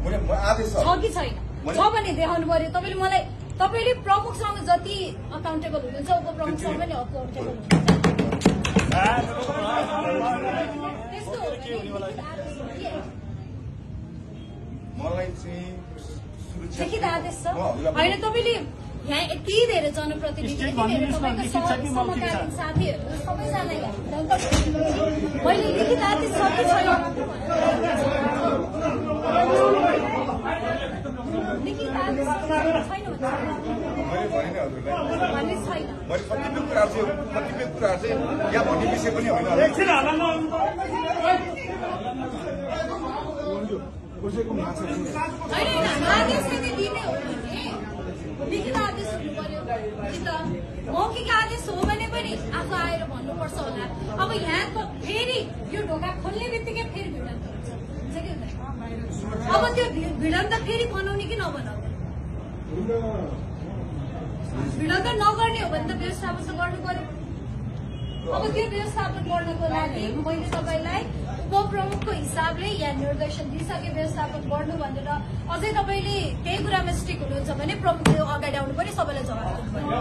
छ कि छैन छ भने देखाउनु पर्यो। तपाईँले मलाई तपाईँले प्रमुखसँग जति अकाउन्टेबल हुनुहुन्छ उपप्रमुखसँग पनि अकाउन्टेबल हुनुहुन्छ। त्यस्तो हो लिखित आदेश छ होइन। तपाईँले यहाँ यति धेरै जनप्रतिनिधि समकालीन साथीहरू सबैजनालाई मैले लिखित आदेश छ कि छैन लिखित आदेश छैन भन्ने छैन। कतिपय कुरा चाहिँ यहाँ भन्ने विषय पनि होइन। आदेश यदि दिने हो भने लिखित आदेश हुनु पर्यो कि त मौखिक आदेश हो भने पनि आफू आएर भन्नुपर्छ होला। अब यहाँ त फेरि यो ढोका खोल्ने बित्तिकै फेरि भिडन्त हुन्छ कि हुँदैन? अब त्यो भिडन्त फेरि बनाउने कि नबनाउने? भिडन्त नगर्ने हो भने त व्यवस्थापन त गर्नु पर्यो। अब त्यो व्यवस्थापन गर्नको लागि मैले तपाईँलाई उपप्रमुखको हिसाबले यहाँ निर्देशन दिइसके व्यवस्थापन गर्नु भनेर अझै तपाईँले त्यही कुरामा स्टिक हुनुहुन्छ भने प्रमुखले अगाडि आउनु पनि सबैलाई जवाब दिनु पर्यो।